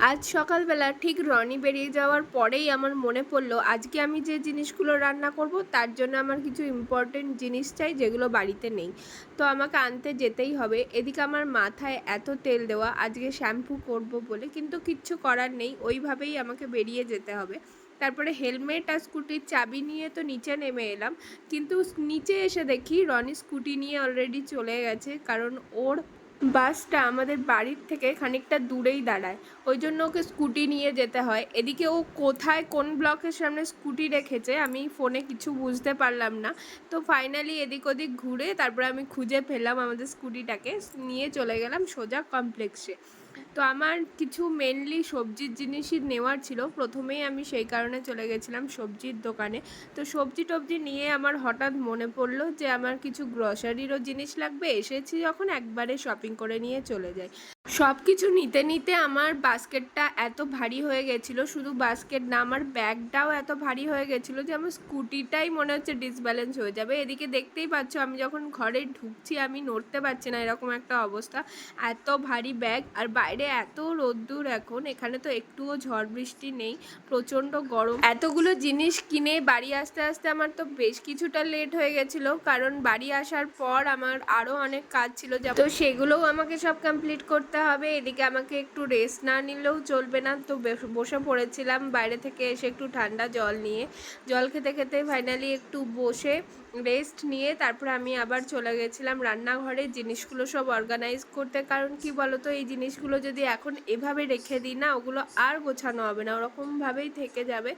আজ সকালবেলা ঠিক রনি বেরিয়ে যাওয়ার পরেই আমার মনে পড়লো আজকে আমি যে জিনিসগুলো রান্না করব তার জন্য আমার কিছু ইম্পর্টেন্ট জিনিস চাই যেগুলো বাড়িতে নেই। তো আমাকে আনতে যেতেই হবে। এদিকে আমার মাথায় এত তেল দেওয়া, আজকে শ্যাম্পু করব বলে, কিন্তু কিচ্ছু করার নেই, ওইভাবেই আমাকে বেরিয়ে যেতে হবে। তারপরে হেলমেট আর স্কুটির চাবি নিয়ে তো নিচে নেমে এলাম, কিন্তু নিচে এসে দেখি রনি স্কুটি নিয়ে অলরেডি চলে গেছে, কারণ ওর বাসটা আমাদের বাড়ির থেকে খানিকটা দূরেই দাঁড়ায়, ওই জন্য ওকে স্কুটি নিয়ে যেতে হয়। এদিকে ও কোথায় কোন ব্লকের সামনে স্কুটি রেখেছে আমি ফোনে কিছু বুঝতে পারলাম না। তো ফাইনালি এদিক ওদিক ঘুরে তারপরে আমি খুঁজে পেলাম আমাদের স্কুটিটাকে, নিয়ে চলে গেলাম সোজা কমপ্লেক্সে। তো আমার কিছু মেনলি সবজির জিনিসই নেওয়ার ছিল, প্রথমেই আমি সেই কারণে চলে গেছিলাম সবজির দোকানে। তো সবজি টবজি নিয়ে আমার হঠাৎ মনে পড়লো যে আমার কিছু গ্রসারিরও জিনিস লাগবে, এসেছি যখন একবারে শপিং করে নিয়ে চলে যাই। সব কিছু নিতে নিতে আমার বাস্কেটটা এত ভারী হয়ে গেছিলো, শুধু বাস্কেট না আমার ব্যাগটাও এত ভারী হয়ে গেছিলো যে আমার স্কুটিটাই মনে হচ্ছে ডিসব্যালেন্স হয়ে যাবে। এদিকে দেখতেই পাচ্ছ আমি যখন ঘরে ঢুকছি আমি নড়তে পারছি না, এরকম একটা অবস্থা, এত ভারী ব্যাগ। আর বাইরে এত রোদ্দুর এখন, এখানে তো একটুও ঝড় বৃষ্টি নেই, প্রচণ্ড গরম। এতগুলো জিনিস কিনে বাড়ি আসতে আসতে আমার তো বেশ কিছুটা লেট হয়ে গেছিলো, কারণ বাড়ি আসার পর আমার আরও অনেক কাজ ছিল, তো সেগুলোও আমাকে সব কমপ্লিট করতে হবে। এদিকে আমাকে একটু রেস্ট না নিলেও চলবে না, তো বসে পড়েছিলাম বাইরে থেকে এসে একটু ঠান্ডা জল নিয়ে। জল খেতে খেতে ফাইনালি একটু বসে রেস্ট নিয়ে তারপরে আমি আবার চলে গেছিলাম রান্নাঘরে জিনিসগুলো সব অর্গানাইজ করতে। কারণ কি বলতো, এই জিনিসগুলো যদি এখন এভাবে রেখে দিই না, ওগুলো আর গোছানো হবে না, ওরকমভাবেই থেকে যাবে।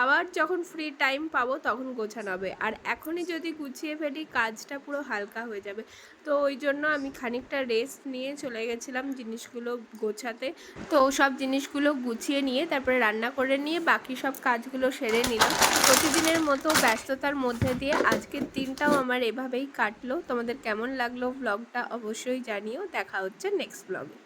আবার যখন ফ্রি টাইম পাবো তখন গোছানো হবে, আর এখনই যদি গুছিয়ে ফেলি কাজটা পুরো হালকা হয়ে যাবে। তো ওই জন্য আমি খানিকটা রেস্ট নিয়ে চলে গেছিলাম জিনিসগুলো গোছাতে। তো সব জিনিসগুলো গুছিয়ে নিয়ে তারপরে রান্না করে নিয়ে বাকি সব কাজগুলো সেরে নিলাম। প্রতিদিনের মতো ব্যস্ততার মধ্যে দিয়ে আজকের দিনটাও আমার এভাবেই কাটলো। তোমাদের কেমন লাগলো ব্লগটা অবশ্যই জানিও। দেখা হচ্ছে নেক্সট ব্লগে।